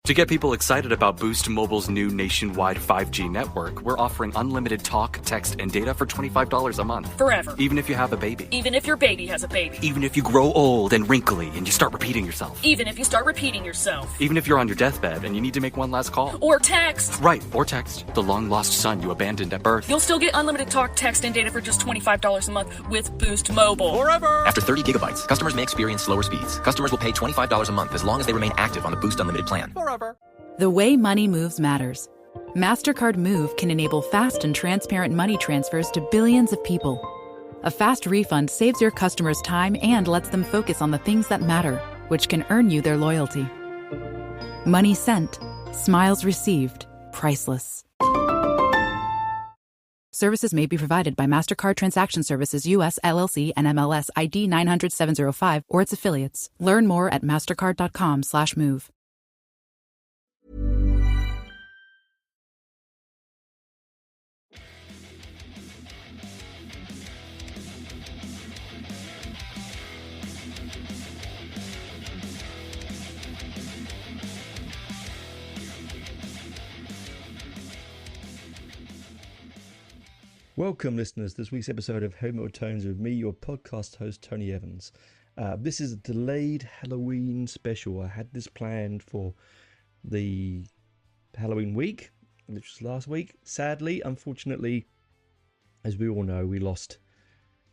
To get people excited about Boost Mobile's new nationwide 5G network, we're offering unlimited talk, text, and data for $25 a month. Forever. Even if you have a baby. Even if your baby has a baby. Even if you grow old and wrinkly and you start repeating yourself. Even if you start repeating yourself. Even if you're on your deathbed and you need to make one last call. Or text. Right, or text the long-lost son you abandoned at birth. You'll still get unlimited talk, text, and data for just $25 a month with Boost Mobile. Forever! After 30 gigabytes, customers may experience slower speeds. Customers will pay $25 a month as long as they remain active on the Boost Unlimited plan. Forever! The way money moves matters. MasterCard Move can enable fast and transparent money transfers to billions of people. A fast refund saves your customers time and lets them focus on the things that matter, which can earn you their loyalty. Money sent, smiles received, priceless. Services may be provided by MasterCard Transaction Services US LLC and MLS ID 900-705 or its affiliates. Learn more at mastercard.com/move. Welcome, listeners, to this week's episode of Homo Tones with me, your podcast host, Tony Evans. This is a delayed Halloween special. I had this planned for the Halloween week, which was last week. Sadly, unfortunately, as we all know, we lost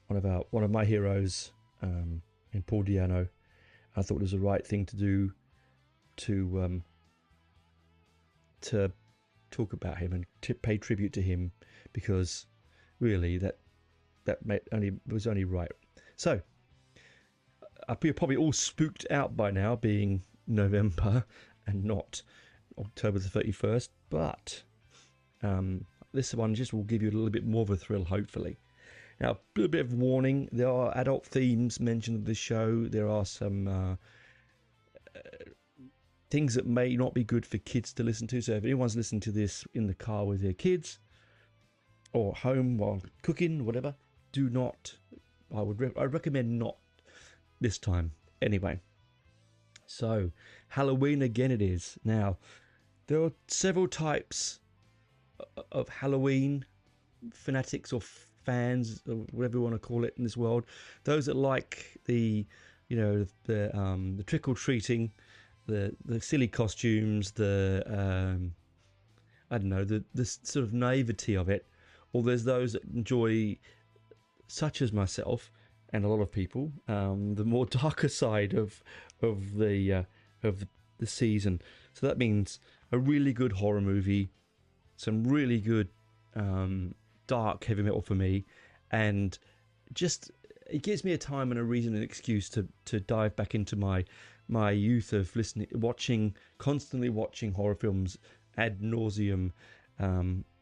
one of my heroes in Paul Diano. I thought it was the right thing to do to talk about him and to pay tribute to him, because really that was only right. So you're probably all spooked out by now, being November and not October the 31st, but this one just will give you a little bit more of a thrill, hopefully. Now, a little bit of warning: there are adult themes mentioned in this show. There are some things that may not be good for kids to listen to. So if anyone's listening to this in the car with their kids, or home while cooking, whatever, do not. I recommend not this time. Anyway, so Halloween again it is. Now, there are several types of Halloween fanatics or fans, or whatever you want to call it in this world. Those that like the trick or treating, the silly costumes, the sort of naivety of it. Or there's those that enjoy, such as myself and a lot of people, the more darker side of the season. So that means a really good horror movie, some really good dark heavy metal for me, and just it gives me a time and a reason and excuse to dive back into my youth of constantly watching horror films ad nauseum.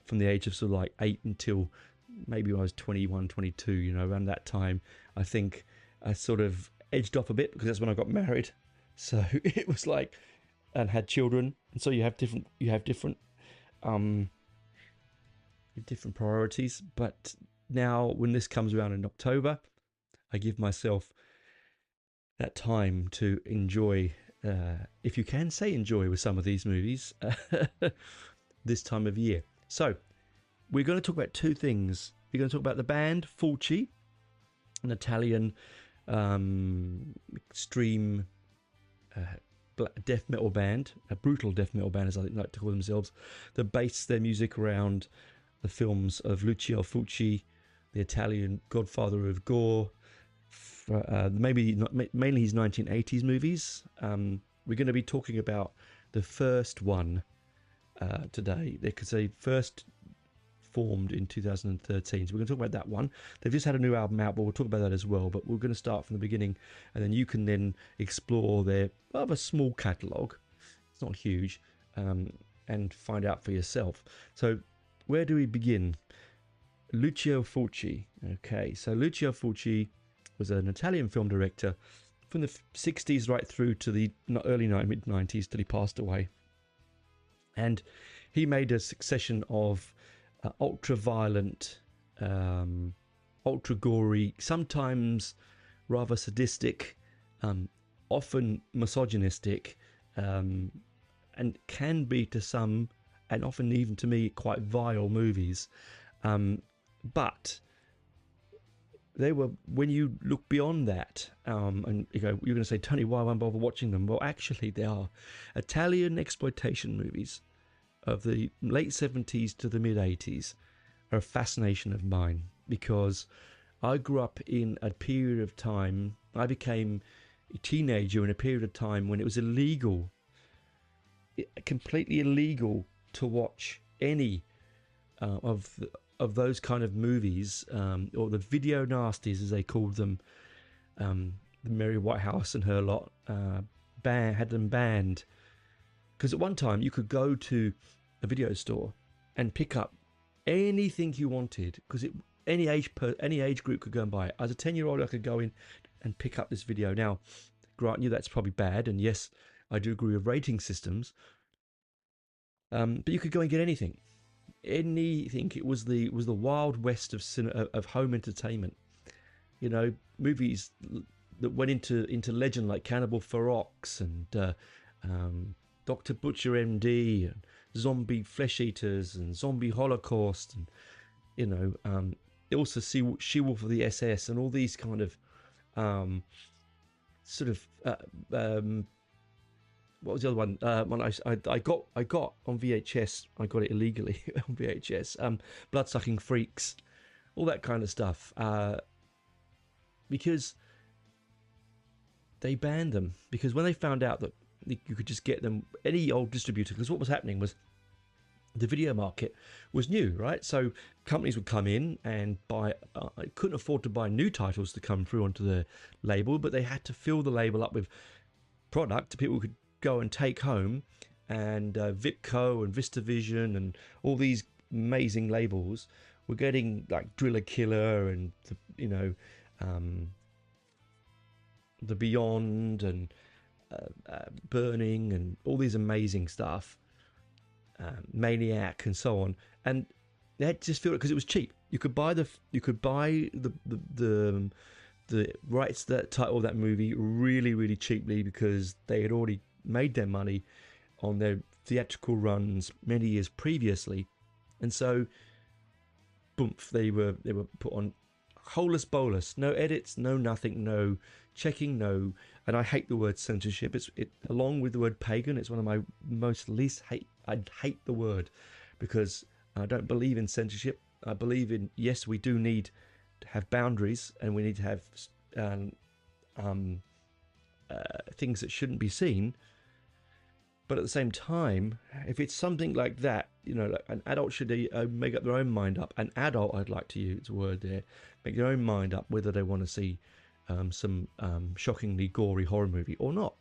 From the age of sort of like 8 until maybe when I was 21, 22, around that time, I think I sort of edged off a bit, because that's when I got married. So it was like, and had children. And so you have different priorities. But now when this comes around in October, I give myself that time to enjoy, if you can say enjoy with some of these movies, this time of year. So, we're going to talk about two things. We're going to talk about the band Fulci, an Italian extreme death metal band, a brutal death metal band, as I like to call themselves, that base their music around the films of Lucio Fulci, the Italian godfather of gore, mainly his 1980s movies. We're going to be talking about the first one today, because they first formed in 2013. So we're going to talk about that one. They've just had a new album out, but we'll talk about that as well. But we're going to start from the beginning, and then you can then explore their rather small catalogue. It's not huge, and find out for yourself. So where do we begin? Lucio Fulci. Okay, so Lucio Fulci was an Italian film director from the 60s right through to the early mid-90s till he passed away. And he made a succession of ultra-violent, ultra-gory, sometimes rather sadistic, often misogynistic and can be to some, and often even to me, quite vile movies. But they were, when you look beyond that, and you go, you're going to say, Tony, why won't I bother watching them? Well, actually, they are Italian exploitation movies of the late 70s to the mid 80s are a fascination of mine, because I grew up in a period of time, I became a teenager in a period of time when it was illegal, completely illegal to watch any of those kind of movies, or the video nasties as they called them. The Mary Whitehouse and her lot had them banned, because at one time you could go to a video store and pick up anything you wanted, because any age group could go and buy it. As a 10-year-old, I could go in and pick up this video. Now, grant you that's probably bad, and yes, I do agree with rating systems. But you could go and get anything. It was the wild west of home entertainment. You know, movies that went into legend, like Cannibal Ferox and Dr. Butcher MD and Zombie Flesh Eaters and Zombie Holocaust, and you know, also She-Wolf of the SS and all these kind of sort of what was the other one? One I got on VHS. I got it illegally on VHS. Blood-sucking freaks, all that kind of stuff. Because they banned them, because when they found out that you could just get them any old distributor, because what was happening was the video market was new, right? So companies would come in and buy, couldn't afford to buy new titles to come through onto the label, but they had to fill the label up with product people could go and take home. And Vipco and VistaVision and all these amazing labels were getting like Driller Killer and the Beyond and Burning and all these amazing stuff, Maniac and so on, and they had to just feel it because it was cheap. You could buy the rights to that title of that movie really, really cheaply, because they had already made their money on their theatrical runs many years previously, and so boom, they were put on holus bolus, no edits, no nothing, no checking, no. And I hate the word censorship. It along with the word pagan, it's one of my most least hate. I hate the word, because I don't believe in censorship. I believe in, yes, we do need to have boundaries, and we need to have things that shouldn't be seen. But at the same time, if it's something like that, you know, like an adult should make up their own mind up. An adult, I'd like to use a word there, make their own mind up whether they want to see some shockingly gory horror movie or not.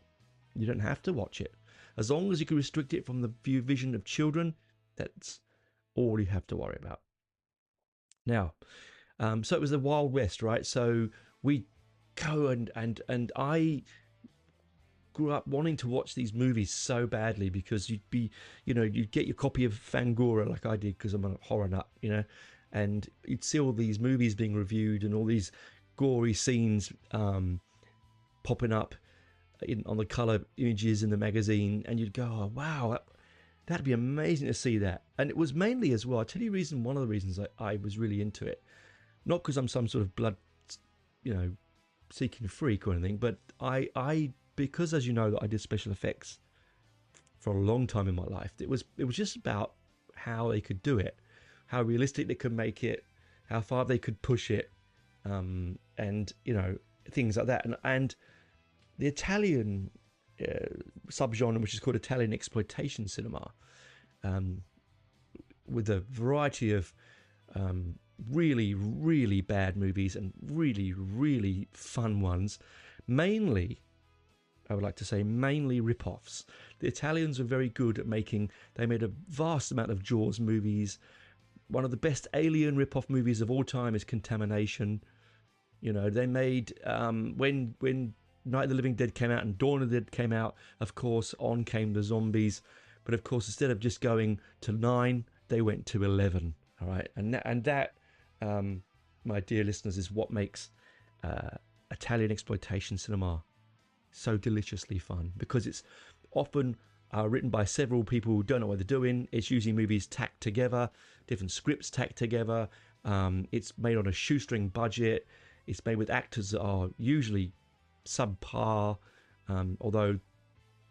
You don't have to watch it. As long as you can restrict it from the vision of children, that's all you have to worry about. Now, so it was the Wild West, right? So we go and I grew up wanting to watch these movies so badly, because you'd get your copy of Fangora like I did, because I'm a horror nut, you know, and you'd see all these movies being reviewed and all these gory scenes popping up on the colour images in the magazine, and you'd go, oh, wow, that'd be amazing to see that. And it was mainly as well, I'll tell you one of the reasons I was really into it, not because I'm some sort of blood, seeking freak or anything, but I because, as you know, that I did special effects for a long time in my life. It was just about how they could do it, how realistic they could make it, how far they could push it, and things like that. And the Italian subgenre, which is called Italian exploitation cinema, with a variety of really, really bad movies and really, really fun ones, mainly rip-offs. The Italians were very good at they made a vast amount of Jaws movies. One of the best alien rip-off movies of all time is Contamination. You know, they made, when Night of the Living Dead came out and Dawn of the Dead came out, of course, on came the zombies. But of course, instead of just going to 9, they went to 11. All right, and that, my dear listeners, is what makes Italian exploitation cinema so deliciously fun, because it's often written by several people who don't know what they're doing. It's usually movies tacked together, different scripts tacked together. It's made on a shoestring budget. It's made with actors that are usually subpar, although,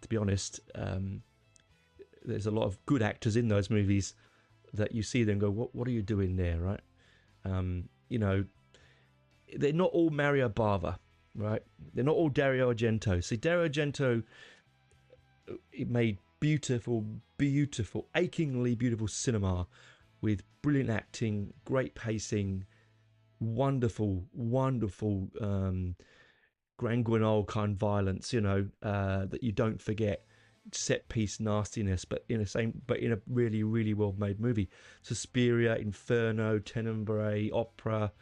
to be honest, there's a lot of good actors in those movies that you see them go, what are you doing there, right? You know, they're not all Mario Bava, right? They're not all Dario Argento. See, Dario Argento, it made beautiful, achingly beautiful cinema with brilliant acting, great pacing, wonderful Grand Guignol kind of violence, you know, that you don't forget, set piece nastiness, but in a really, really well made movie. Suspiria, Inferno, Tenebrae, Opera,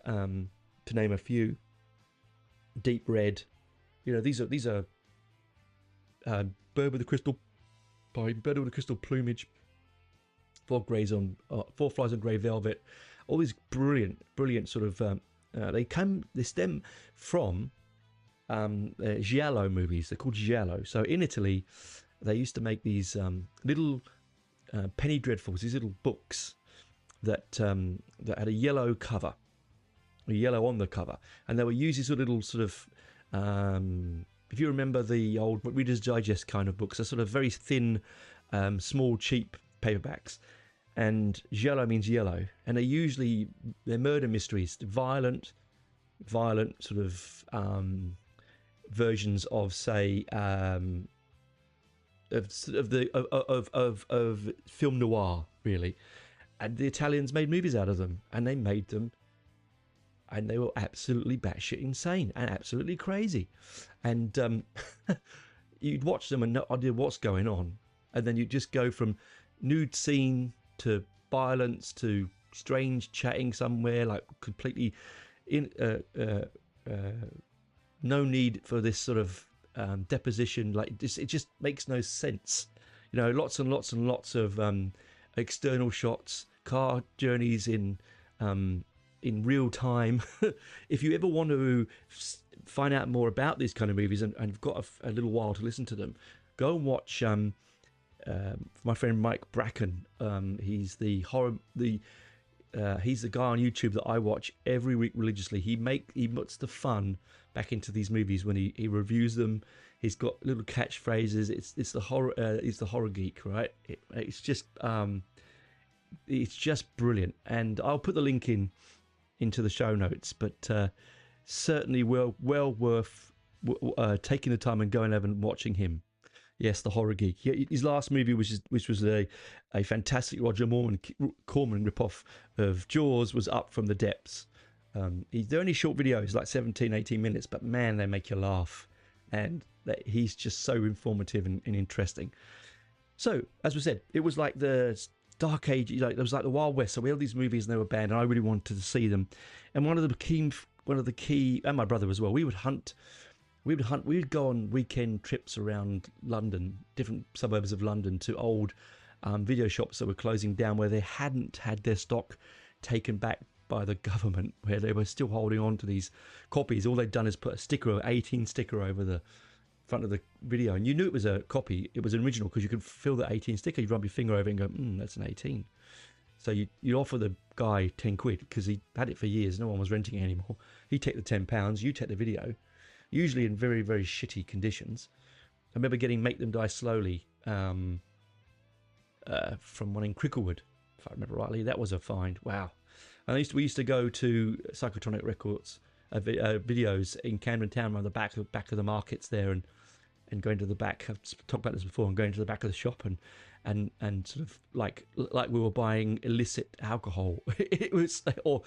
to name a few. Deep Red, you know, these are Bird with the Crystal Plumage, Four Flies on Grey Velvet, all these brilliant sort of they stem from giallo movies. They're called giallo. So in Italy, they used to make these little penny dreadfuls, these little books that had a yellow cover, a yellow on the cover, and they were used as little sort of if you remember the old Reader's Digest kind of books, they're sort of very thin, small, cheap paperbacks. And giallo means yellow, and they're murder mysteries, violent sort of versions of, say, of film noir, really. And the Italians made movies out of them, and they made them, and they were absolutely batshit insane and absolutely crazy. And you'd watch them and no idea what's going on, and then you'd just go from nude scene to violence to strange chatting somewhere, like completely no need for this sort of deposition. Like it just makes no sense. You know, lots and lots of external shots, car journeys in real time. If you ever want to find out more about these kind of movies and you've got a little while to listen to them, go and watch my friend Mike Bracken. He's the he's the guy on YouTube that I watch every week religiously. He puts the fun back into these movies when he reviews them. He's got little catchphrases. It's the horror. He's the horror geek, right? It's just brilliant. And I'll put the link into the show notes. But certainly well worth taking the time and going over and watching him. Yes, the horror geek. His last movie, which was a fantastic Roger Corman ripoff of Jaws, was Up from the Depths. They're only short videos, like 17, 18 minutes, but man, they make you laugh. And he's just so informative and interesting. So, as we said, it was like the Dark Age, like it was like the Wild West. So we had these movies and they were banned, and I really wanted to see them. And one of the key, and my brother as well, we would go on weekend trips around London, different suburbs of London, to old video shops that were closing down, where they hadn't had their stock taken back by the government, where they were still holding on to these copies. All they'd done is put a 18 sticker over the front of the video, and you knew it was a copy, it was an original, because you could feel the 18 sticker. You'd rub your finger over it and go, that's an 18. So you'd offer the guy 10 quid, because he had it for years, no one was renting it anymore. He'd take the £10, you take the video, usually in very, very shitty conditions. I remember getting Make Them Die Slowly from one in Cricklewood, if I remember rightly. That was a find. Wow. And we used to go to Psychotronic Records videos in Camden Town, around the back of the markets there, and going to the back. I've talked about this before, and going to the back of the shop and sort of like we were buying illicit alcohol. It was or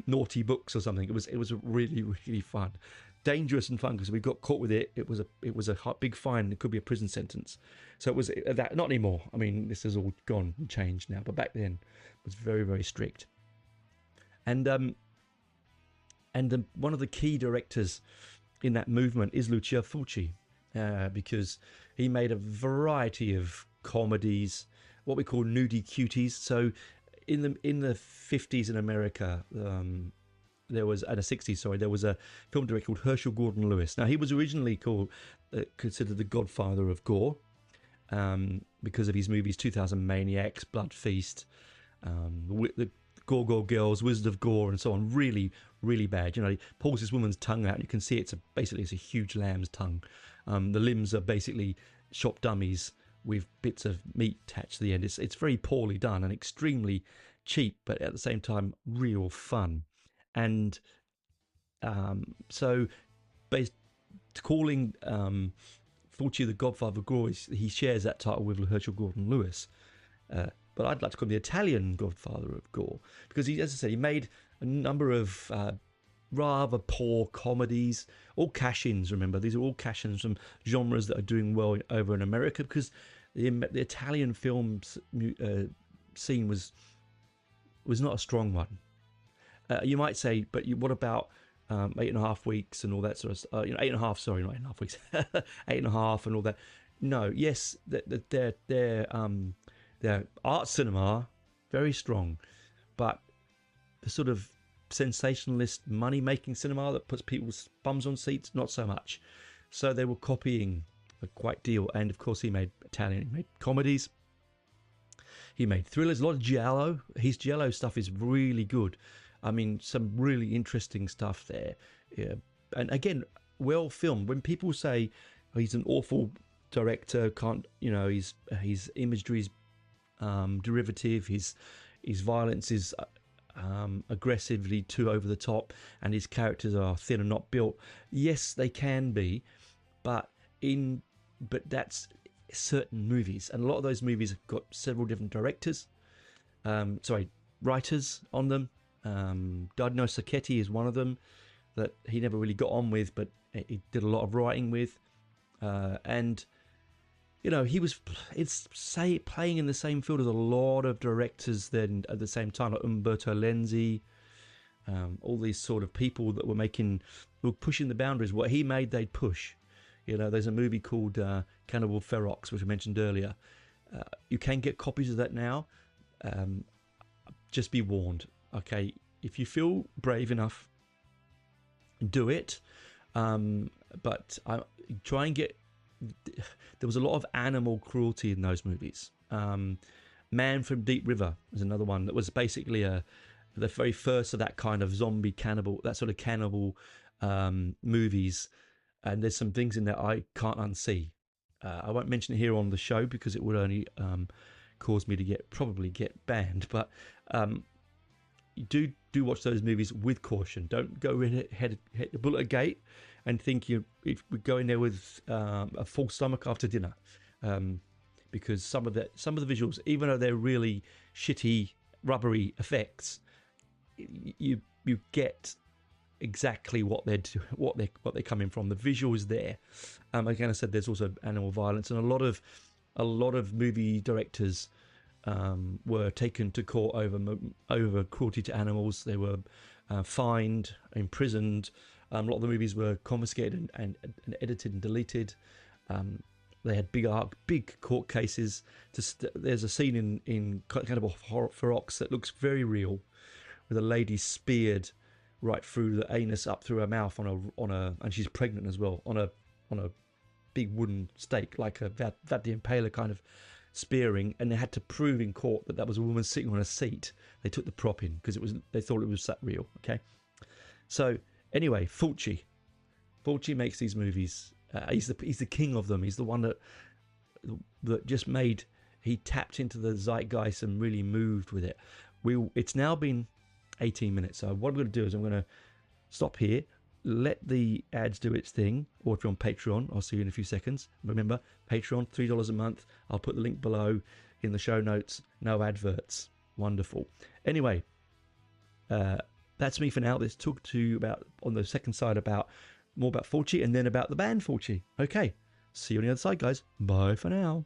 naughty books or something. It was really, really fun. Dangerous and fun, because we got caught with it. It was a big fine. It could be a prison sentence. So it was that. Not anymore. I mean, this is all gone and changed now. But back then, it was very, very strict. And one of the key directors in that movement is Lucio Fulci, because he made a variety of comedies, what we call nudie cuties. So in the 50s in America. There was, and the 60s, sorry, there was a film director called Herschel Gordon Lewis. Now, he was originally considered the godfather of gore, because of his movies 2000 Maniacs, Blood Feast, the Gore Girls, Wizard of Gore, and so on. Really, really bad. You know, he pulls this woman's tongue out. And you can see it's a huge lamb's tongue. The limbs are basically shop dummies with bits of meat attached to the end. It's very poorly done and extremely cheap, but at the same time, real fun. And so, based calling Fulci the Godfather of Gore, he shares that title with Herschel Gordon Lewis. But I'd like to call him the Italian Godfather of Gore because he, as I said, he made a number of rather poor comedies, all cash-ins. Remember, these are all cash-ins from genres that are doing well over in America because the Italian film scene was not a strong one. You might say, but what about 8.5 weeks and all that sort of stuff? 8.5. Sorry, not 8.5 weeks. 8.5 and all that. No, yes, their art cinema very strong, but the sort of sensationalist money-making cinema that puts people's bums on seats, not so much. So they were copying a quite deal. And of course, he made Italian. He made comedies. He made thrillers. A lot of giallo. His giallo stuff is really good. I mean, some really interesting stuff there. Yeah. And again, well filmed. When people say he's an awful director, his imagery is derivative, his violence is aggressively too over the top, and his characters are thin and not built. Yes, they can be, but that's certain movies, and a lot of those movies have got several different writers on them. Dino Sacchetti is one of them that he never really got on with, but he did a lot of writing with, and he was playing in the same field as a lot of directors then at the same time, like Umberto Lenzi, all these sort of people that were pushing the boundaries. What he made, they'd push. There's a movie called Cannibal Ferox, which I mentioned earlier. You can get copies of that now. Just be warned, okay? If you feel brave enough, do it. But try and get... There was a lot of animal cruelty in those movies. Man from Deep River was another one that was basically the very first of that kind of zombie cannibal, that sort of cannibal movies. And there's some things in there I can't unsee. I won't mention it here on the show because it would only cause me to probably get banned. But do watch those movies with caution. Don't go in head the bullet gate and think we go in there with a full stomach after dinner, because some of the visuals, even though they're really shitty, rubbery effects, you get exactly what they're coming from. The visual is there. Again, I said there's also animal violence, and a lot of movie directors were taken to court over cruelty to animals. They were fined, imprisoned. A lot of the movies were confiscated and edited and deleted. They had big court cases. There's a scene in Cannibal Ferox that looks very real, with a lady speared right through the anus up through her mouth and she's pregnant as well, on a big wooden stake, like a Vlad the Impaler kind of spearing, and they had to prove in court that was a woman sitting on a seat. They took the prop in because they thought it was that real. Okay, so anyway, Fulci makes these movies. He's the king of them. He's the one that just made. He tapped into the zeitgeist and really moved with it. It's now been 18 minutes. So what I'm going to do is I'm going to stop here, let the ads do its thing, or if you're on Patreon, I'll see you in a few seconds. Remember, Patreon, $3 a month. I'll put the link below in the show notes. No adverts. Wonderful. Anyway, that's me for now. Let's talk to you about, on the second side, more about Fulci, and then about the band Fulci. Okay, see you on the other side, guys. Bye for now.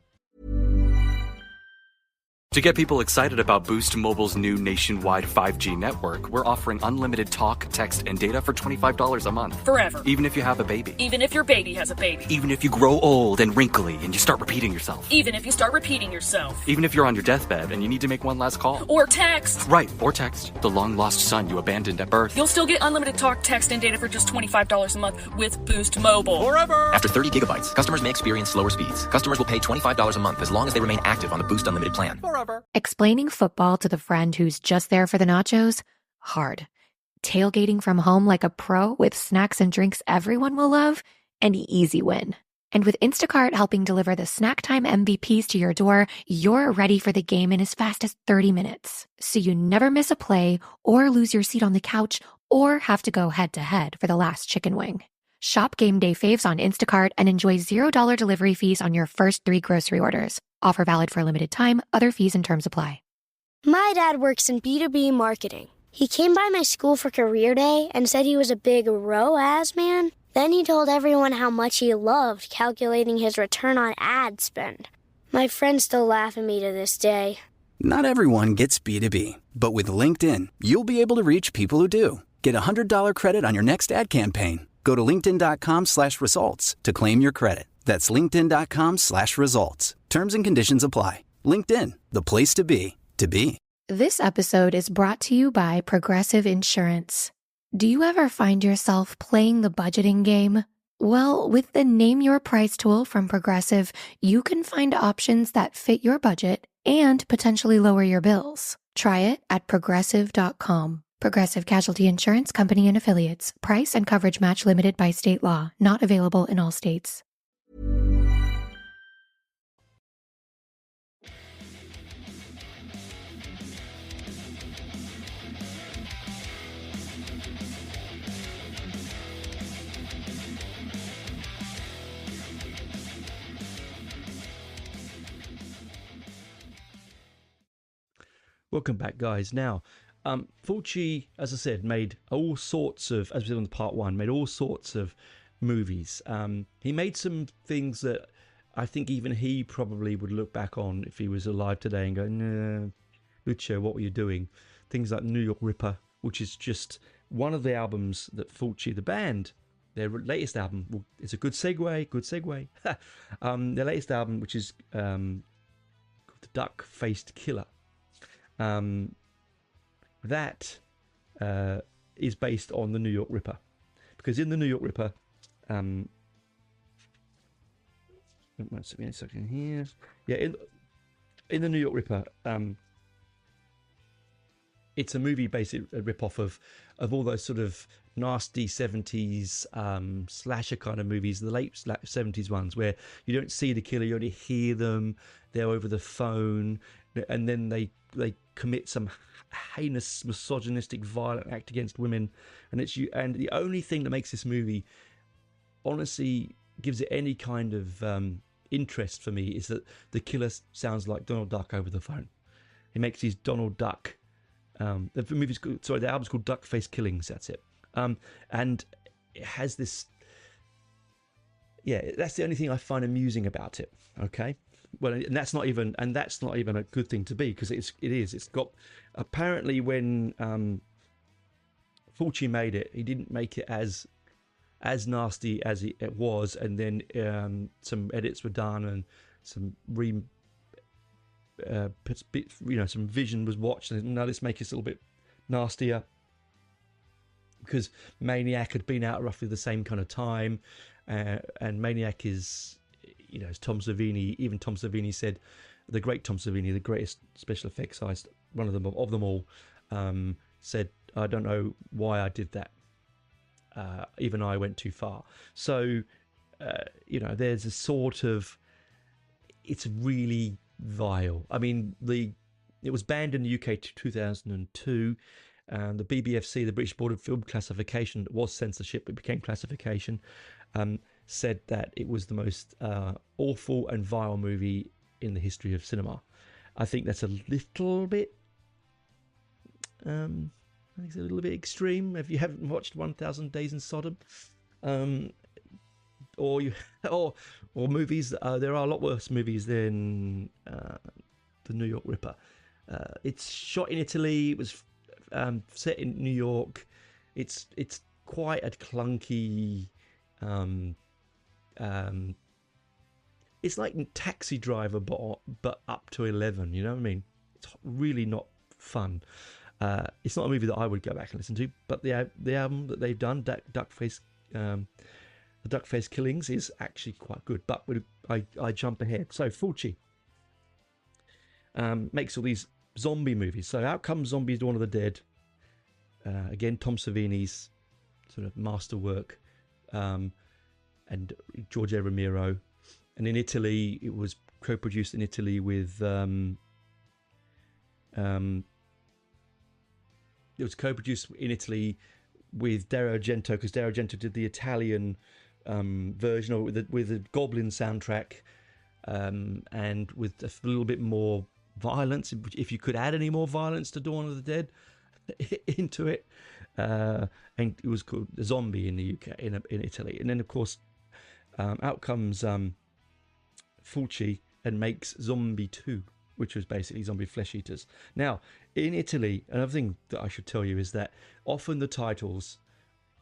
To get people excited about Boost Mobile's new nationwide 5G network, we're offering unlimited talk, text, and data for $25 a month. Forever. Even if you have a baby. Even if your baby has a baby. Even if you grow old and wrinkly and you start repeating yourself. Even if you start repeating yourself. Even if you're on your deathbed and you need to make one last call. Or text. Right, or text the long-lost son you abandoned at birth. You'll still get unlimited talk, text, and data for just $25 a month with Boost Mobile. Forever! After 30 gigabytes, customers may experience slower speeds. Customers will pay $25 a month as long as they remain active on the Boost Unlimited plan. Forever. Explaining football to the friend who's just there for the nachos? Hard. Tailgating from home like a pro with snacks and drinks everyone will love? An easy win. And with Instacart helping deliver the snack time MVPs to your door, you're ready for the game in as fast as 30 minutes. So you never miss a play or lose your seat on the couch or have to go head to head for the last chicken wing. Shop game day faves on Instacart and enjoy $0 delivery fees on your first 3 grocery orders. Offer valid for a limited time. Other fees and terms apply. My dad works in B2B marketing. He came by my school for career day and said he was a big ROAS man. Then he told everyone how much he loved calculating his return on ad spend. My friends still laugh at me to this day. Not everyone gets B2B, but with LinkedIn, you'll be able to reach people who do. Get a $100 credit on your next ad campaign. Go to linkedin.com/results to claim your credit. That's linkedin.com/results. Terms and conditions apply. LinkedIn, the place to be, to be. This episode is brought to you by Progressive Insurance. Do you ever find yourself playing the budgeting game? Well, with the Name Your Price tool from Progressive, you can find options that fit your budget and potentially lower your bills. Try it at progressive.com. Progressive Casualty Insurance Company and Affiliates. Price and coverage match limited by state law. Not available in all states. Welcome back, guys. Now, Fulci, as I said, made all sorts of, as we did on part 1, made all sorts of movies. He made some things that I think even he probably would look back on if he was alive today and go, "Nah, Lucio, what were you doing?" Things like New York Ripper, which is just one of the albums that Fulci, the band, their latest album, it's a good segue. Their latest album, which is called The Duck-Faced Killer. That is based on the New York Ripper, because in the New York Ripper, one second here, in the New York Ripper, it's a movie basically a rip-off of all those sort of nasty 70s slasher kind of movies, the late 70s ones where you don't see the killer, you only hear them, they're over the phone, and then they commit some heinous misogynistic violent act against women, and the only thing that makes this movie honestly gives it any kind of interest for me is that the killer sounds like Donald Duck over the phone. He makes these Donald Duck the album's called Duck-Faced Killings, that's it. And it has this, that's the only thing I find amusing about it. Okay, well, and that's not even a good thing to be, because it's got, apparently when Fulci made it, he didn't make it as nasty as it was, and then some edits were done and some some vision was watched, and now let's make it a little bit nastier, because Maniac had been out roughly the same kind of time, and Maniac is, as Tom Savini said, the great Tom Savini, the greatest special effects artist, one of them all, said, "I don't know why I did that. Even I went too far." So, there's a sort of, it's really vile. I mean, it was banned in the UK 2002. The BBFC, the British Board of Film Classification, was censorship, it became classification, said that it was the most awful and vile movie in the history of cinema. I think that's a little bit, extreme. If you haven't watched 1000 Days in Sodom, or movies, there are a lot worse movies than the New York Ripper. It's shot in Italy. It was set in New York. It's quite a clunky. It's like Taxi Driver, but up to 11. You know what I mean? It's really not fun. It's not a movie that I would go back and listen to. But the album that they've done, the Duckface Killings, is actually quite good. But I jump ahead. So Fulci makes all these zombie movies. So out comes Zombies: Dawn of the Dead. Again, Tom Savini's sort of masterwork, and George A. Romero. And in Italy, it was co-produced in Italy with it was co-produced in Italy with Dario Argento, because Dario Argento did the Italian version of it with the Goblin soundtrack, and with a little bit more violence, if you could add any more violence to Dawn of the Dead into it. And it was called Zombie in the UK, in Italy. And then, of course, out comes Fulci and makes Zombie 2, which was basically zombie flesh eaters. Now, in Italy, another thing that I should tell you is that often the titles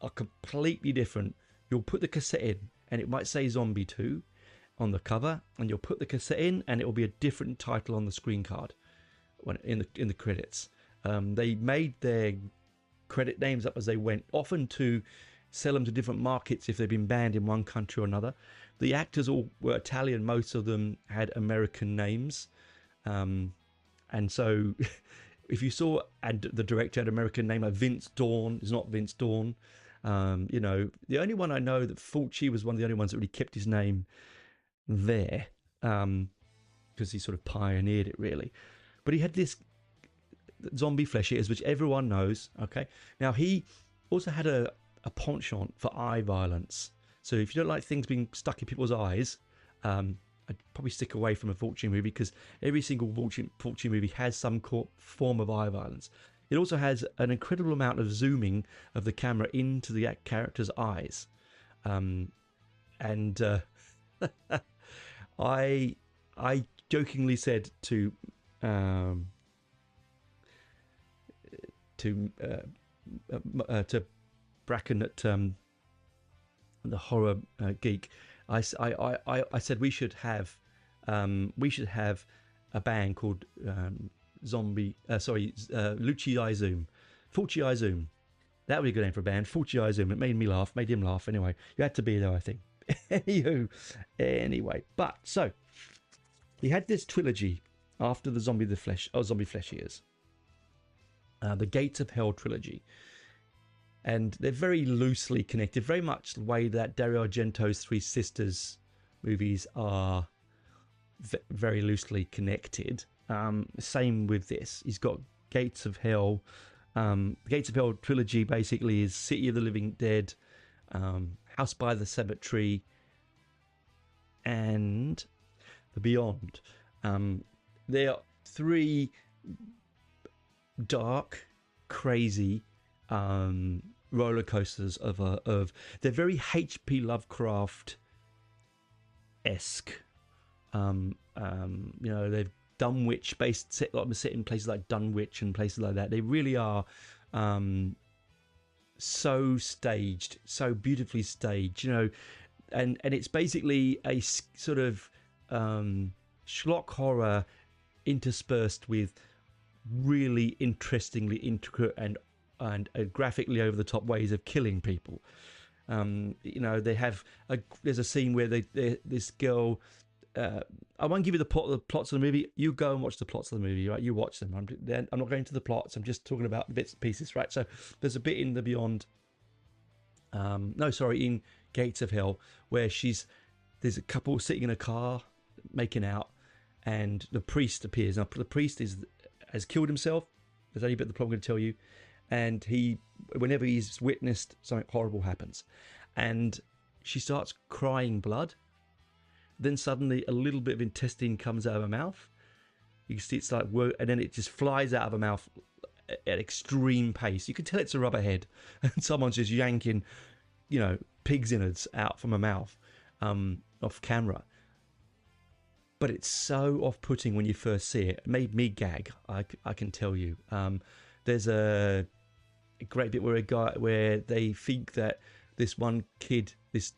are completely different. You'll put the cassette in and it might say Zombie 2 on the cover, and you'll put the cassette in and it will be a different title on the screen card in the credits. They made their credit names up as they went, often to sell them to different markets if they've been banned in one country or another. The actors all were Italian. Most of them had American names. And so if you saw the director had an American name like Vince Dawn, it's not Vince Dawn. The only one I know that Fulci was one of the only ones that really kept his name there, because he sort of pioneered it, really. But he had this zombie flesh eaters, which everyone knows. Okay, now he also had a penchant for eye violence. So if you don't like things being stuck in people's eyes, I'd probably stick away from a Fulci movie, because every single Fulci movie has some form of eye violence. It also has an incredible amount of zooming of the camera into the character's eyes. I jokingly said to Bracken at the Horror Geek, I said we should have a band called Fulci Izoom. Fulci Izoom. That would be a good name for a band. Fulci Izoom. It made me laugh, made him laugh. Anyway, you had to be there, I think. Anyway, but so he had this trilogy after the Zombie Flesh Eaters, the Gates of Hell trilogy, and they're very loosely connected, very much the way that Dario Argento's Three Sisters movies are very loosely connected. Same with this. He's got Gates of Hell. The Gates of Hell trilogy basically is City of the Living Dead, House by the Cemetery, and The Beyond. There are three dark, crazy roller coasters of they're very H.P. Lovecraft-esque. They've Dunwich set in places like Dunwich and places like that. They really are so staged, so beautifully staged, and it's basically a sort of schlock horror interspersed with really interestingly intricate and graphically over the top ways of killing people. They have there's a scene where this girl. I won't give you the plots of the movie. You go and watch the plots of the movie, right? You watch them. I'm not going to the plots. I'm just talking about the bits and pieces, right? So there's a bit in The Beyond. In Gates of Hell, where there's a couple sitting in a car making out, and the priest appears. Now the priest has killed himself. There's only a bit of the plot I'm going to tell you, and whenever he's witnessed, something horrible happens, and she starts crying blood. Then suddenly a little bit of intestine comes out of her mouth. You can see it's like, and then it just flies out of her mouth at extreme pace. You can tell it's a rubber head, and someone's just yanking, pig's innards out from her mouth, off camera. but it's so off-putting when you first see it. It made me gag. I can tell you. There's a great bit where they think that this one kid, this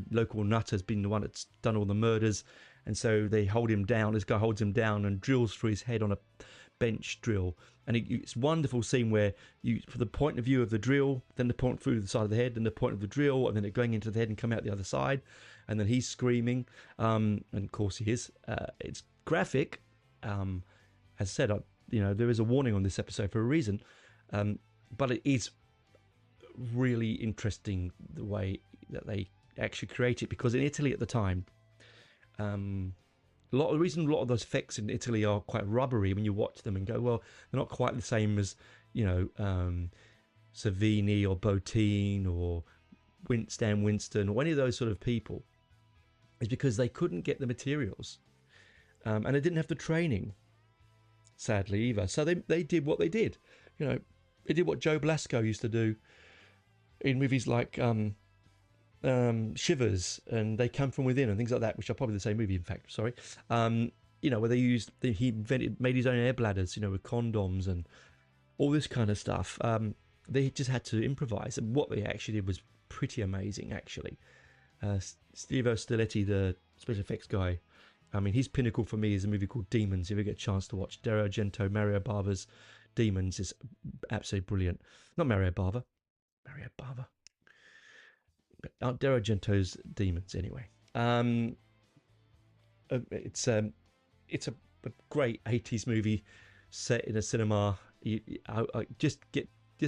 local nut, has been the one that's done all the murders, and so they hold him down. This guy holds him down and drills through his head on a bench drill, and it's a wonderful scene where you, for the point of view of the drill, then the point through the side of the head, then the point of the drill, and then it going into the head and come out the other side, and then he's screaming, and of course he is. It's graphic. As I said, there is a warning on this episode for a reason, but it is really interesting the way that they actually create it, because in Italy at the time, the reason a lot of those effects in Italy are quite rubbery when you watch them and go, well, they're not quite the same as Savini or Bottin or Stan Winston or any of those sort of people, is because they couldn't get the materials, and they didn't have the training, sadly, either. So they did what they did. They did what Joe Blasco used to do in movies like Shivers and They Come From Within and things like that, which are probably the same movie, in fact, sorry. Where he made his own air bladders, with condoms and all this kind of stuff. They just had to improvise, and what they actually did was pretty amazing, actually. Steve Stiletti, the special effects guy, his pinnacle for me is a movie called Demons. If you get a chance to watch Dario Argento, Mario Bava's Demons is absolutely brilliant. Not Mario Bava. But Dario Argento's Demons, anyway. It's a great 80s movie set in a cinema. Just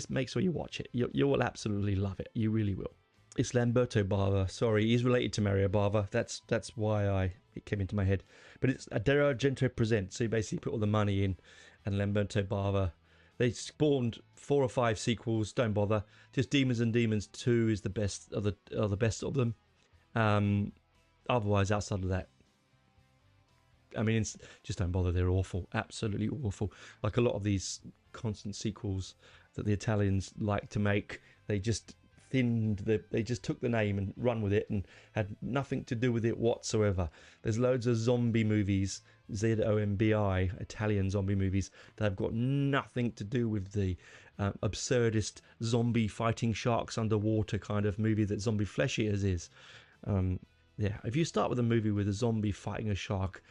make sure you watch it. You will absolutely love it. You really will. It's Lamberto Bava. Sorry, he's related to Mario Bava. That's why it came into my head. But it's a Dario Argento Presents. So you basically put all the money in, and Lamberto Bava. They spawned 4 or 5 sequels. Don't bother. Just Demons and Demons 2 is the best of the best of them. Otherwise, outside of that, just don't bother. They're awful, absolutely awful. Like a lot of these constant sequels that the Italians like to make, they just they just took the name and run with it and had nothing to do with it whatsoever. There's loads of zombie movies, ZOMBI, Italian zombie movies, that have got nothing to do with the absurdist zombie fighting sharks underwater kind of movie that Zombie Flesh Eaters is. If you start with a movie with a zombie fighting a shark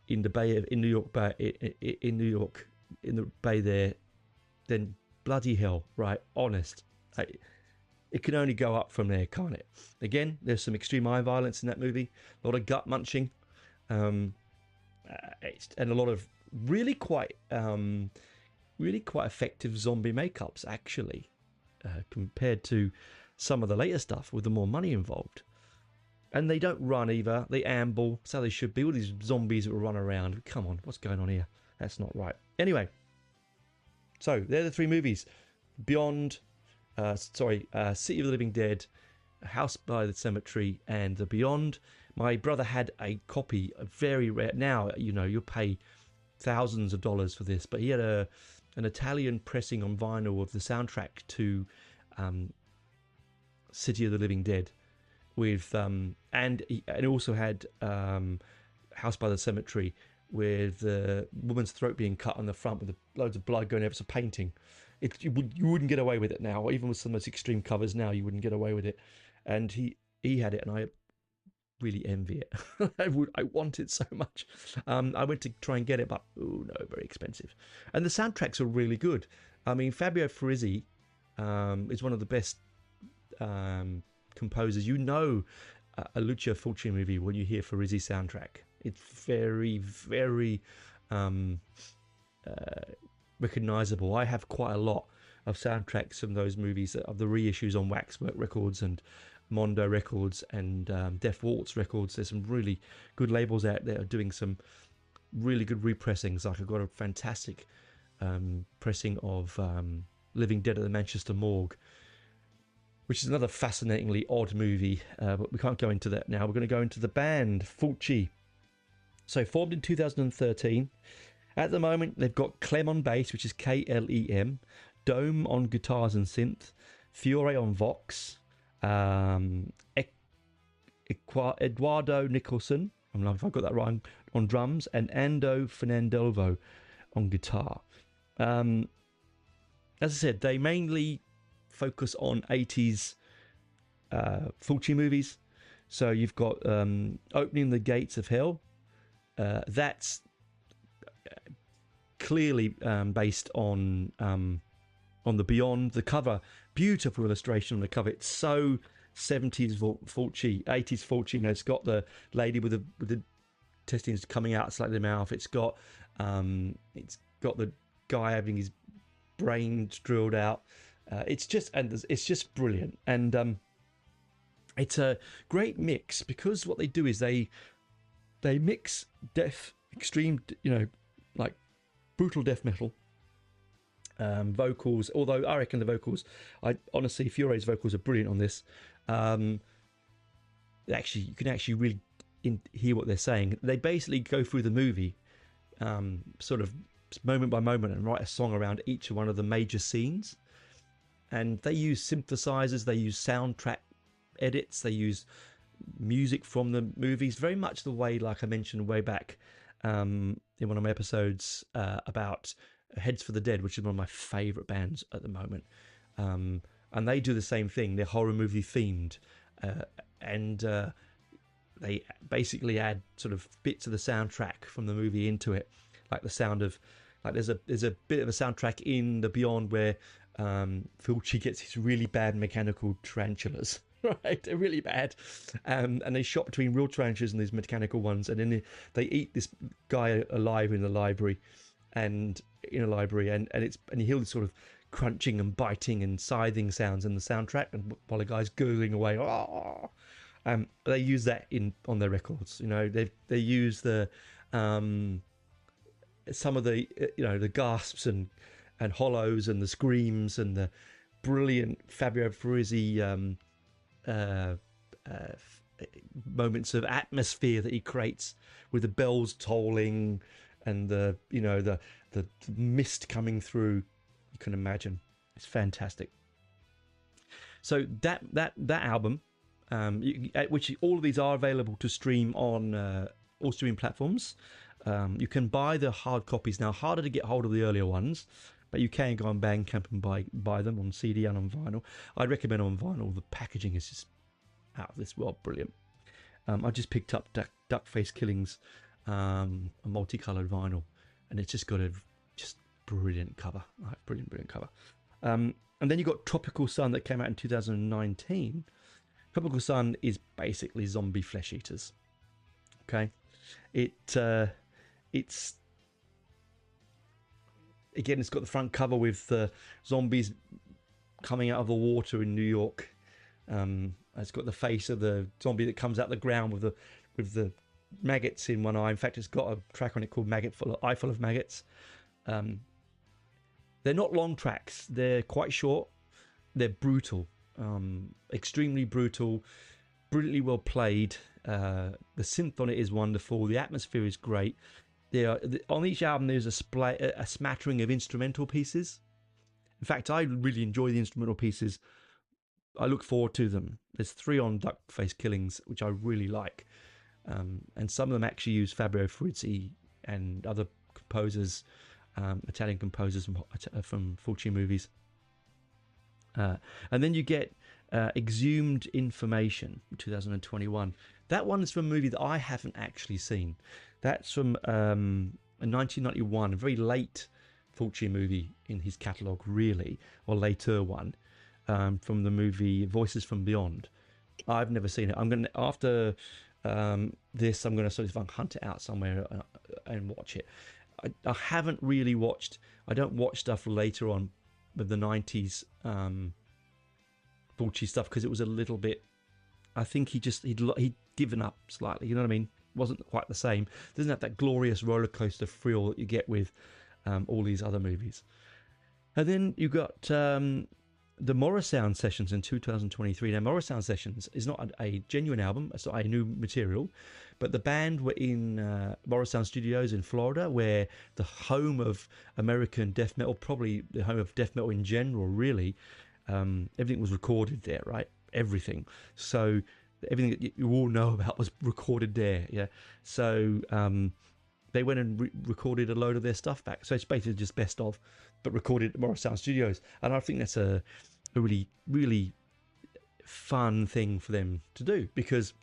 in the New York Bay there, then bloody hell, right? Honest. It can only go up from there, can't it? Again, there's some extreme eye violence in that movie, a lot of gut munching, and a lot of really quite effective zombie makeups, actually, compared to some of the later stuff with the more money involved. And they don't run either; they amble. That's how they should be. All these zombies that will run around. Come on, what's going on here? That's not right. Anyway, so they're the 3 movies: Beyond. City of the Living Dead, House by the Cemetery, and The Beyond. My brother had a copy, a very rare. Now, you'll pay thousands of dollars for this, but he had an Italian pressing on vinyl of the soundtrack to City of the Living Dead, with and he also had House by the Cemetery, with the woman's throat being cut on the front with loads of blood going over. It's a painting. You wouldn't get away with it now. Even with some of those extreme covers now, you wouldn't get away with it. And he had it, and I really envy it. I want it so much. I went to try and get it, but very expensive. And the soundtracks are really good. Fabio Frizzi is one of the best composers. A Lucio Fulci movie when you hear Frizzi soundtrack. It's very, very recognizable. I have quite a lot of soundtracks from those movies, of the reissues on Waxwork Records and Mondo Records and Deaf Waltz Records. There's some really good labels out there doing some really good repressings. Like I've got a fantastic pressing of Living Dead at the Manchester Morgue, which is another fascinatingly odd movie, but we can't go into that now. We're going to go into the band Fulci. So formed in 2013. At the moment, they've got Clem on bass, which is Klem, Dome on guitars and synth, Fiore on vox, Eduardo Nicholson I'm like, if I got that right, on drums, and Ando Fernandolvo on guitar. As I said, they mainly focus on 80s Fulci movies. So you've got Opening the Gates of Hell. That's clearly based on the Beyond. The cover, beautiful illustration on the cover. It's so 70s Fulci, 80s Fulci. You know, it's got the lady with the intestines coming out slightly of the mouth. It's got the guy having his brains drilled out. It's just brilliant, and it's a great mix, because what they do is they mix extreme, like brutal death metal, vocals. Although I reckon the vocals, honestly, Fiore's vocals are brilliant on this. Actually, you can actually really hear what they're saying. They basically go through the movie, sort of moment by moment, and write a song around each one of the major scenes. And they use synthesizers, they use soundtrack edits, they use music from the movies, very much the way, like I mentioned way back in one of my episodes about Heads for the Dead, which is one of my favourite bands at the moment. And they do the same thing. They're horror movie themed, and they basically add sort of bits of the soundtrack from the movie into it, like the sound of, like there's a bit of a soundtrack in the Beyond where Fulci gets his really bad mechanical tarantulas. Right, they're really bad, and they shot between real tarantulas and these mechanical ones, and then they eat this guy alive in a library, and you hear this sort of crunching and biting and scything sounds in the soundtrack, and while the guy's gurgling away. They use that on their records. You know, they use the some of the the gasps and hollows and the screams and the brilliant Fabio Frizzi moments of atmosphere that he creates with the bells tolling and the mist coming through. You can imagine, it's fantastic. So that album, which all of these are available to stream on all streaming platforms. You can buy the hard copies now. Harder to get hold of the earlier ones, but you can go on Bandcamp and buy them on CD and on vinyl. I'd recommend on vinyl. The packaging is just out of this world, brilliant. I just picked up Duck Face Killings, a multicoloured vinyl, and it's just got a just brilliant cover, right? Brilliant cover. And then you got Tropical Sun that came out in 2019. Tropical Sun is basically zombie flesh eaters. Okay, it's again, it's got the front cover with the zombies coming out of the water in New York. It's got the face of the zombie that comes out the ground with the maggots in one eye. In fact, it's got a track on it called Eye Full of Maggots. They're not long tracks. They're quite short. They're brutal, extremely brutal, brilliantly well played. The synth on it is wonderful. The atmosphere is great. On each album, there's a smattering of instrumental pieces. In fact, I really enjoy the instrumental pieces. I look forward to them. There's 3 on Duck Face Killings, which I really like. And some of them actually use Fabio Frizzi and other composers, Italian composers from Fulci movies. And then you get Exhumed Information, 2021. That one is from a movie that I haven't actually seen. That's from a 1991, a very late Fulci movie in his catalogue, really, or later one, from the movie Voices from Beyond. I've never seen it. After this, I'm going to sort of hunt it out somewhere and watch it. I haven't really watched. I don't watch stuff later on with the 90s Fulci stuff because it was a little bit. I think he'd given up slightly. You know what I mean? Wasn't quite the same. Doesn't have that glorious roller coaster thrill that you get with all these other movies. And then you got the Morrisound Sessions in 2023. Now, Morrisound Sessions is not a genuine album. It's not a new material. But the band were in Morrisound Studios in Florida, where the home of American death metal, probably the home of death metal in general, really. Everything was recorded there, right? Everything. So everything that you all know about was recorded there. Yeah, so they went and recorded a load of their stuff back. So it's basically just best of, but recorded at Morris Sound Studios. And I think that's a really, really fun thing for them to do, because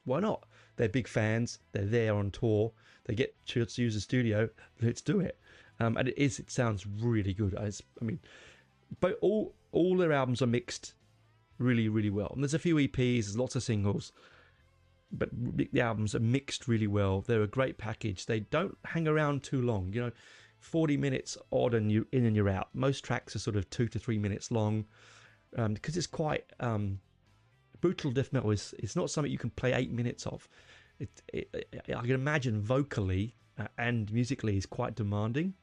why not? They're big fans. They're there on tour. They get to use the studio. Let's do it. And it sounds really good. But all their albums are mixed really, really well. And there's a few EPs, there's lots of singles, but the albums are mixed really well. They're a great package. They don't hang around too long. 40 minutes odd and you in and you're out. Most tracks are sort of 2 to 3 minutes long, because it's quite brutal death metal. It's not something you can play 8 minutes of. I can imagine vocally and musically is quite demanding.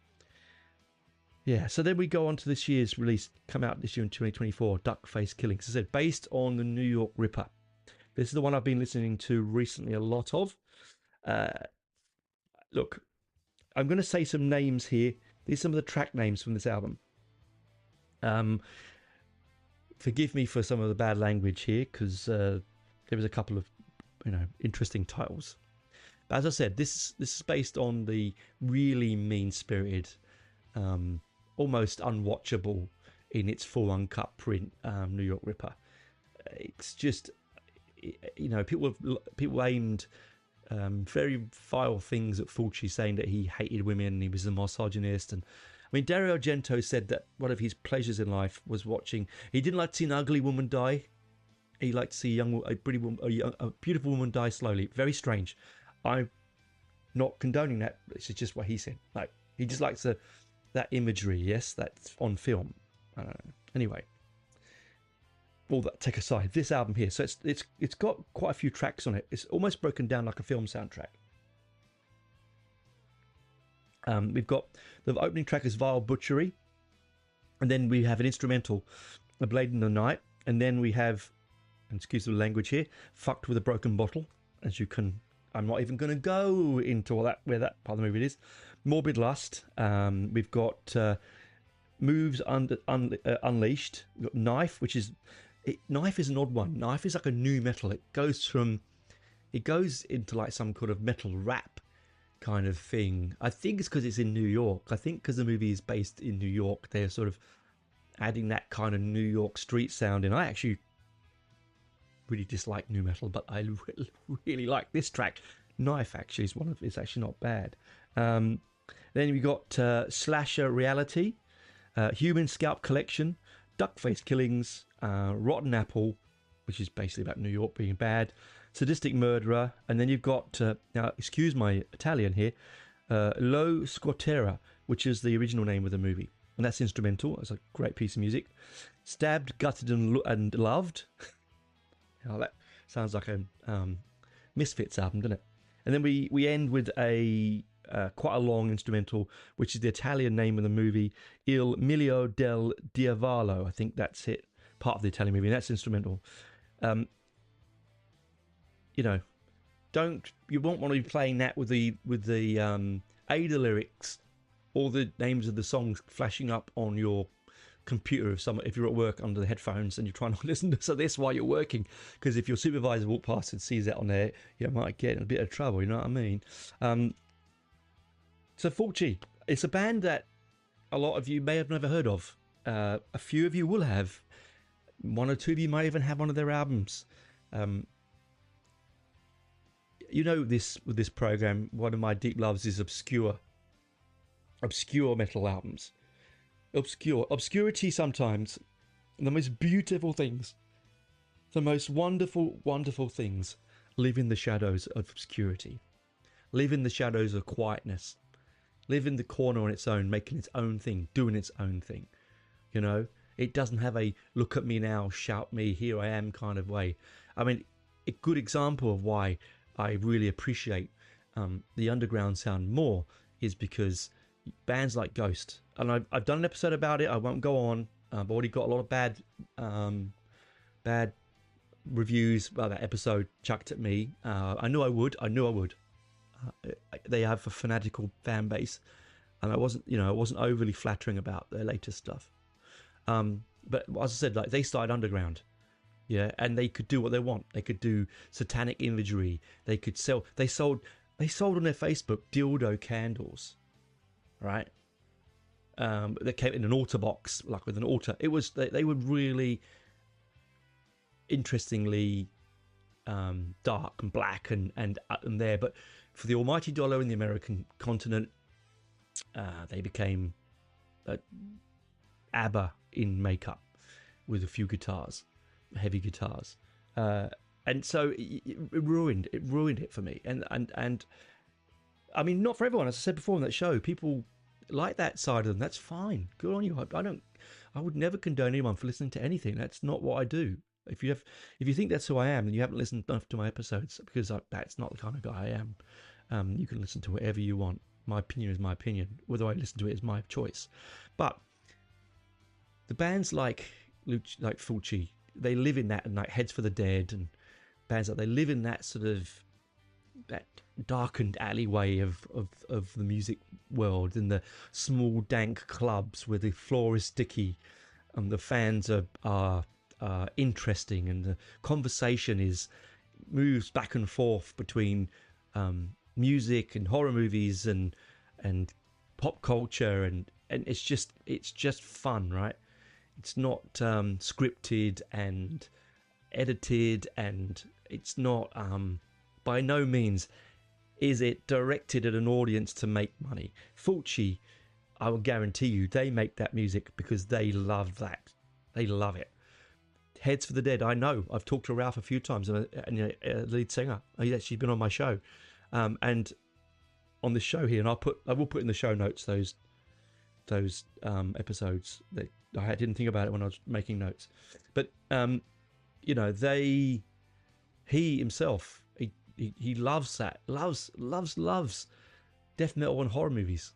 Yeah, so then we go on to this year's release, come out this year in 2024, Duck Face Killings. As I said, based on the New York Ripper. This is the one I've been listening to recently a lot of. Look, I'm going to say some names here. These are some of the track names from this album. Forgive me for some of the bad language here, because there was a couple of interesting titles. But as I said, this is based on the really mean-spirited, almost unwatchable in its full uncut print New York Ripper. It's just, people aimed very vile things at Fulci, saying that he hated women and he was a misogynist. And Dario Argento said that one of his pleasures in life was watching. He didn't like to see an ugly woman die. He liked to see a beautiful woman die slowly. Very strange. I'm not condoning that. This is just what he said. Like, he just likes that imagery. Yes, that's on film. Anyway, all that take aside, this album here. So it's got quite a few tracks on it. It's almost broken down like a film soundtrack. We've got the opening track is Vile Butchery, and then we have an instrumental, A Blade in the Night, and then we have, and excuse the language here, Fucked with a Broken Bottle. As you can, I'm not even going to go into all that, where that part of the movie is. Morbid Lust. We've got Moves Unleashed. We've got Knife, which is Knife is an odd one. Knife is like a new metal. It goes into like some kind of metal rap kind of thing. I think it's because it's in New York. I think because the movie is based in New York, they're sort of adding that kind of New York street sound in. I actually really dislike new metal, but I really like this track. Knife actually is it's actually not bad. Then we got Slasher Reality, Human Scalp Collection, Duckface Killings, Rotten Apple, which is basically about New York being bad, Sadistic Murderer, and then you've got, now excuse my Italian here, Lo Squattera, which is the original name of the movie. And that's instrumental. It's a great piece of music. Stabbed, Gutted and Loved. That sounds like a Misfits album, doesn't it? And then we end with a quite a long instrumental, which is the Italian name of the movie, Il Miglio del Diavolo. I think that's it, part of the Italian movie, and that's instrumental. You won't want to be playing that with the Ada lyrics or the names of the songs flashing up on your computer if you're at work under the headphones and you're trying to listen to this while you're working, because if your supervisor walks past and sees that on there, you might get in a bit of trouble, you know what I mean? So Fulci, it's a band that a lot of you may have never heard of. A few of you will have. One or two of you might even have one of their albums. With this program, one of my deep loves is obscure metal albums. Obscurity sometimes, the most beautiful things, the most wonderful, wonderful things live in the shadows of obscurity, live in the shadows of quietness, live in the corner on its own, making its own thing, doing its own thing. It doesn't have a look at me now, shout me, here I am kind of way. I mean, a good example of why I really appreciate the underground sound more is because bands like Ghost, and I've done an episode about it, I won't go on, I've already got a lot of bad reviews about that episode chucked at me. I knew I would. They have a fanatical fan base, and I wasn't overly flattering about their latest stuff. But as I said, like, they started underground, Yeah, and they could do what they want. They could do satanic imagery. They could sell. They sold on their Facebook dildo candles, right? That came in an altar box, like with an altar. It was they were really interestingly dark and black and there. But for the almighty dollar in the American continent, they became ABBA in makeup with a few guitars, heavy guitars, and so it ruined it for me. And I mean, not for everyone. As I said before on that show, people like that side of them. That's fine. Good on you. I would never condone anyone for listening to anything. That's not what I do. If you think that's who I am, then you haven't listened enough to my episodes, because that's not the kind of guy I am. You can listen to whatever you want. My opinion is my opinion. Whether I listen to it is my choice. But the bands like Fulci, they live in that, and like Heads for the Dead and bands like, they live in that sort of that darkened alleyway of the music world, in the small dank clubs where the floor is sticky and the fans are interesting, and the conversation moves back and forth between music and horror movies and pop culture, and it's just fun, right? It's not scripted and edited, and it's not by no means is it directed at an audience to make money. Fulci, I will guarantee you, they make that music because they love that. They love it. Heads for the Dead, I know. I've talked to Ralph a few times, and a lead singer. He's actually been on my show, and on the show here, and I will put in the show notes those episodes that I didn't think about it when I was making notes, but he himself, he loves that, loves death metal and horror movies,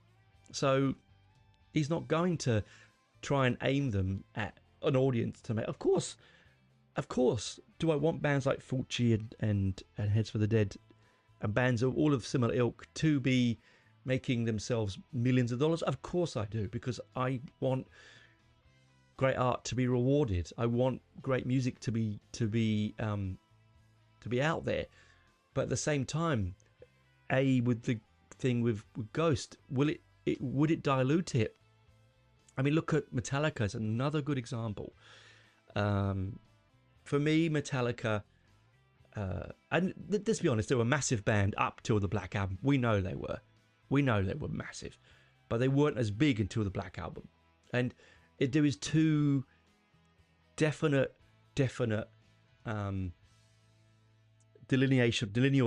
so he's not going to try and aim them at an audience to make. Of course, do I want bands like Fulci and Heads for the Dead and bands of all of similar ilk to be making themselves millions of dollars? Of course I do, because I want great art to be rewarded. I want great music to be out there. But at the same time, with the thing with Ghost, would it dilute it? I mean, look at Metallica as another good example. For me, Metallica, and let's be honest, they were a massive band up till the Black Album. We know they were massive, but they weren't as big until the Black Album. And there is two definite delineal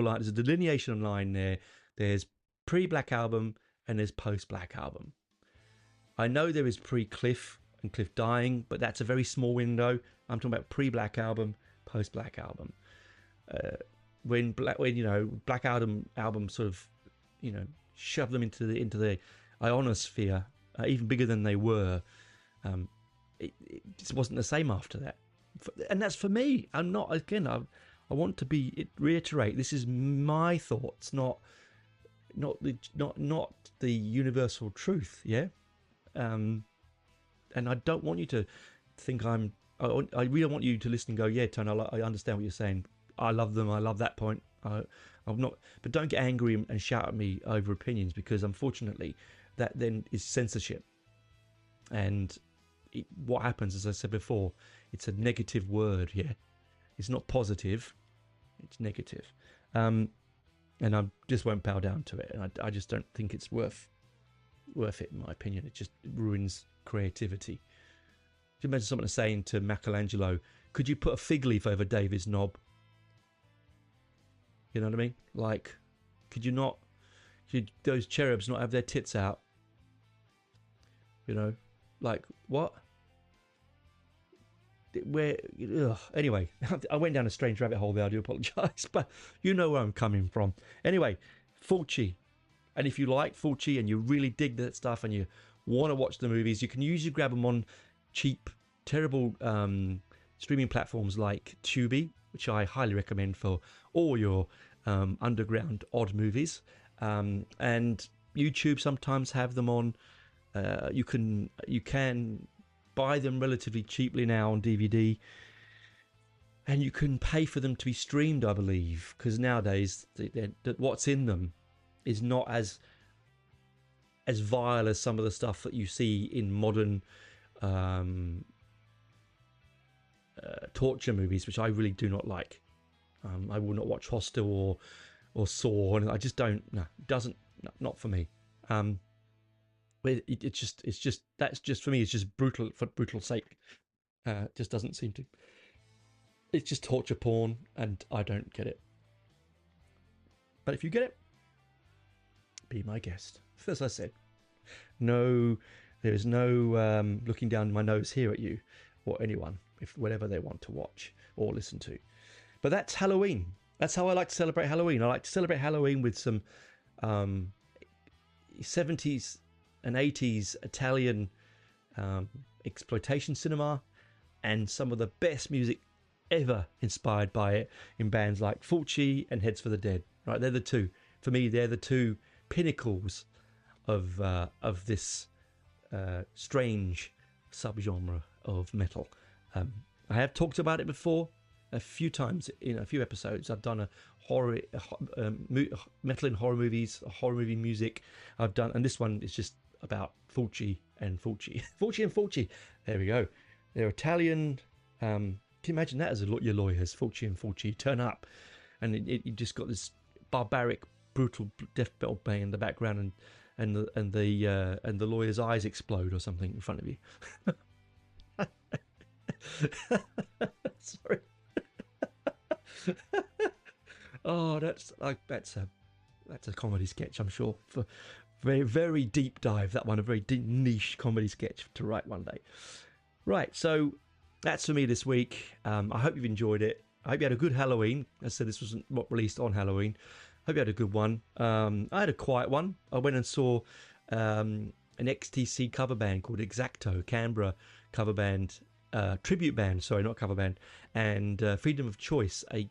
line. There's a delineation line there. There's pre-Black Album and there's post-Black Album. I know there is pre-Cliff and Cliff dying, but that's a very small window. I'm talking about pre-Black Album, post-Black Album. When Black Album sort of, shoved them into the ionosphere, even bigger than they were. It just wasn't the same after that, and that's for me. I'm not, again, I want to reiterate, this is my thoughts, not the universal truth. Yeah. And I don't want you to think I really want you to listen and go, yeah, Tony, I understand what you're saying. I love them. I love that point. I'm not, but don't get angry and shout at me over opinions, because unfortunately that then is censorship. And what happens, as I said before, it's a negative word. Yeah, it's not positive, it's negative. And I just won't bow down to it. And I just don't think it's worth it, in my opinion. It just ruins creativity. Just imagine someone saying to Michelangelo, could you put a fig leaf over David's knob? You know what I mean? Like, should those cherubs not have their tits out? Like, what? Anyway, I went down a strange rabbit hole there. I do apologise, but you know where I'm coming from. Anyway, Fulci. And if you like Fulci and you really dig that stuff and you want to watch the movies, you can usually grab them on cheap, terrible streaming platforms like Tubi, which I highly recommend for all your underground odd movies. And YouTube sometimes have them on. You can buy them relatively cheaply now on DVD. and you can pay for them to be streamed, I believe, because nowadays what's in them is not as vile as some of the stuff that you see in modern torture movies, which I really do not like. I will not watch Hostel or Saw, and I just don't. No, it doesn't. No, not for me. But it's just that's just for me. It's just brutal for brutal sake. Just doesn't seem to. It's just torture porn, and I don't get it. But if you get it, be my guest. As I said, no, there is no looking down my nose here at you or anyone, if whatever they want to watch or listen to. But that's Halloween. That's how I like to celebrate Halloween. I like to celebrate Halloween with some 70s and 80s Italian exploitation cinema and some of the best music ever inspired by it in bands like Fulci and Heads for the Dead. Right, they're the two. For me, they're the two pinnacles of this strange subgenre of metal. I have talked about it before a few times in a few episodes. I've done a horror metal in horror movies, horror movie music. I've done, and this one is just about Fulci and Fulci. Fulci and Fulci. There we go. They're Italian. Can you imagine that as your lawyers? Fulci and Fulci turn up, and you just got this barbaric, brutal death metal bang in the background, and the lawyer's eyes explode or something in front of you. Sorry. Oh, that's a comedy sketch, I'm sure. For very, very deep dive, that one, a very deep niche comedy sketch to write one day. Right, so that's for me this week. I hope you've enjoyed it. I hope you had a good Halloween. As I said, this wasn't released on Halloween. Hope you had a good one. I had a quiet one. I went and saw an XTC cover band called Exacto, Canberra cover band, tribute band, sorry, not cover band, and Freedom of Choice, a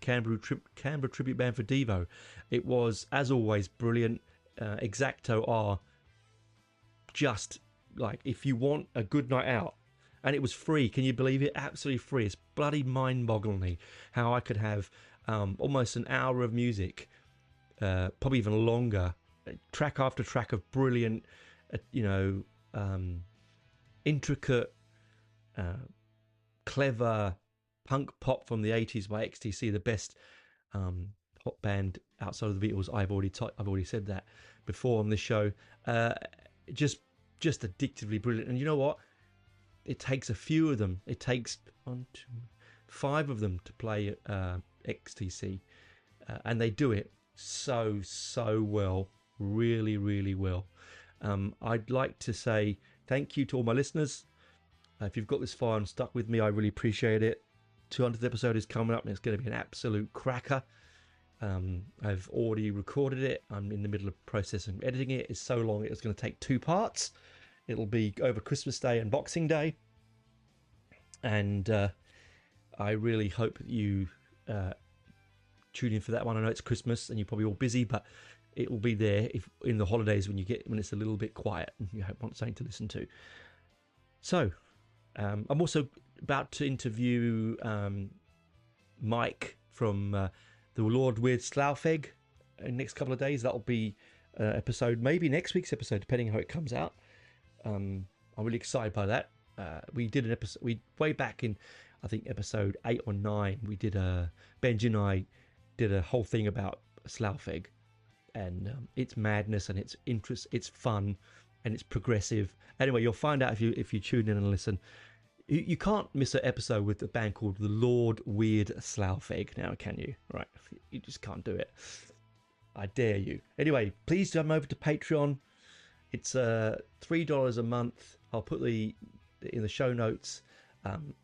Canberra tribute band for Devo. It was, as always, brilliant. Exacto are just like, if you want a good night out, and it was free. Can you believe it? Absolutely free. It's bloody mind-bogglingly how I could have almost an hour of music, probably even longer, track after track of brilliant, intricate, clever punk pop from the 80s by XTC, the best pop band outside of the Beatles. I've already said that before on this show. Just addictively brilliant. And you know what? It takes a few of them. It takes 5 of them to play XTC, and they do it so well, really, really well. I'd like to say thank you to all my listeners. If you've got this far and stuck with me, I really appreciate it. 200th episode is coming up, and it's going to be an absolute cracker. I've already recorded it. I'm in the middle of processing editing it. It's so long, it's going to take 2 parts. It'll be over Christmas Day and Boxing Day. And I really hope that you tune in for that one. I know it's Christmas and you're probably all busy, but it will be there if in the holidays when it's a little bit quiet and you want something to listen to. So I'm also about to interview Mike from the Lord Weird Slaufeg in the next couple of days. That'll be episode, maybe next week's episode, depending on how it comes out. I'm really excited by that. We did an episode way back in, I think, episode 8 or 9. We did Benji and I did a whole thing about Slaufeg, and it's madness and it's interest, it's fun, and it's progressive. Anyway, you'll find out if you tune in and listen. You can't miss an episode with a band called the Lord Weird Slaufeg now, can you? Right, you just can't do it. I dare you. Anyway, please come over to Patreon. It's $3 a month. I'll put in the show notes.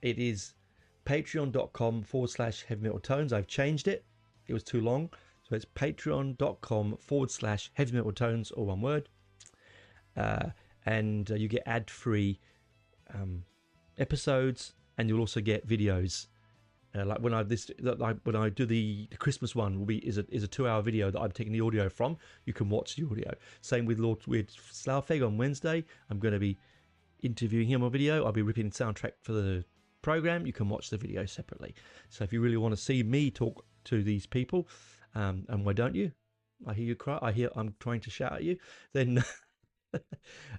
It is patreon.com/heavy metal tones. I've changed it. It was too long. So it's patreon.com/heavy metal tones, all one word. And you get ad-free episodes, and you'll also get videos. Like when I do the Christmas one is a 2-hour video that I'm taking the audio from. You can watch the audio. Same with Lord Weird Slaufeg on Wednesday. I'm going to be interviewing him on video. I'll be ripping the soundtrack for the program, you can watch the video separately. So if you really want to see me talk to these people, and why don't you? I hear you cry. I'm trying to shout at you. Then,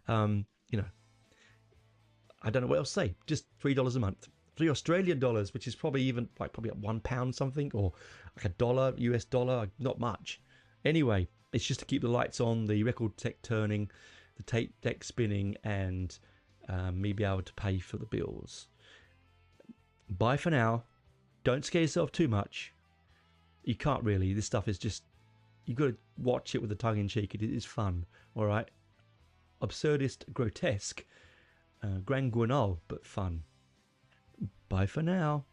you know, I don't know what else to say. Just $3 a month. $3 Australian, which is probably even probably at £1 something, or like $1 US dollar, not much. Anyway, it's just to keep the lights on, the record tech turning, the tape deck spinning, and me be able to pay for the bills. Bye for now. Don't scare yourself too much. You can't really. This stuff is just, you got to watch it with a tongue in cheek. It is fun, all right? Absurdist, grotesque, grand guignol, but fun. Bye for now.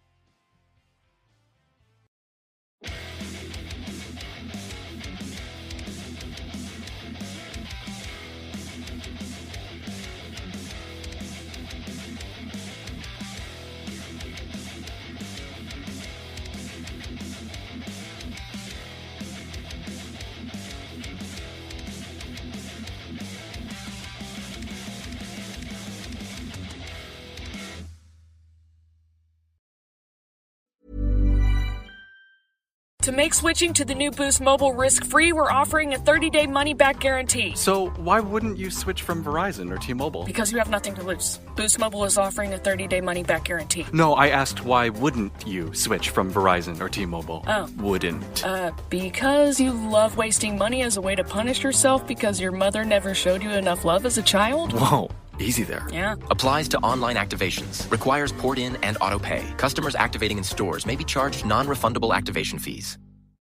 To make switching to the new Boost Mobile risk-free, we're offering a 30-day money-back guarantee. So why wouldn't you switch from Verizon or T-Mobile? Because you have nothing to lose. Boost Mobile is offering a 30-day money-back guarantee. No, I asked why wouldn't you switch from Verizon or T-Mobile? Oh. Wouldn't. Because you love wasting money as a way to punish yourself because your mother never showed you enough love as a child? Whoa. Easy there. Yeah. Applies to online activations. Requires port in and auto pay. Customers activating in stores may be charged non-refundable activation fees.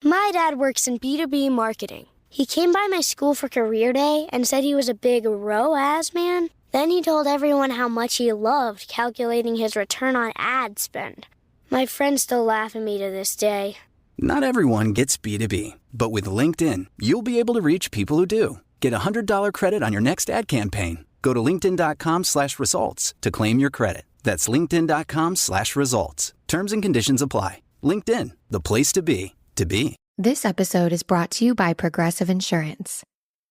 My dad works in B2B marketing. He came by my school for career day and said he was a big ROAS man. Then he told everyone how much he loved calculating his return on ad spend. My friends still laugh at me to this day. Not everyone gets B2B, but with LinkedIn, you'll be able to reach people who do. Get $100 credit on your next ad campaign. Go to linkedin.com/results to claim your credit. That's linkedin.com/results. Terms and conditions apply. LinkedIn, the place to be, to be. This episode is brought to you by Progressive Insurance.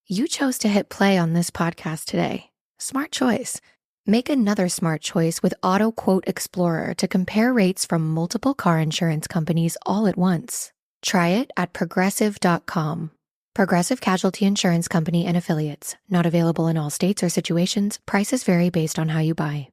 You chose to hit play on this podcast today. Smart choice. Make another smart choice with Auto Quote Explorer to compare rates from multiple car insurance companies all at once. Try it at progressive.com. Progressive Casualty Insurance Company and Affiliates. Not available in all states or situations. Prices vary based on how you buy.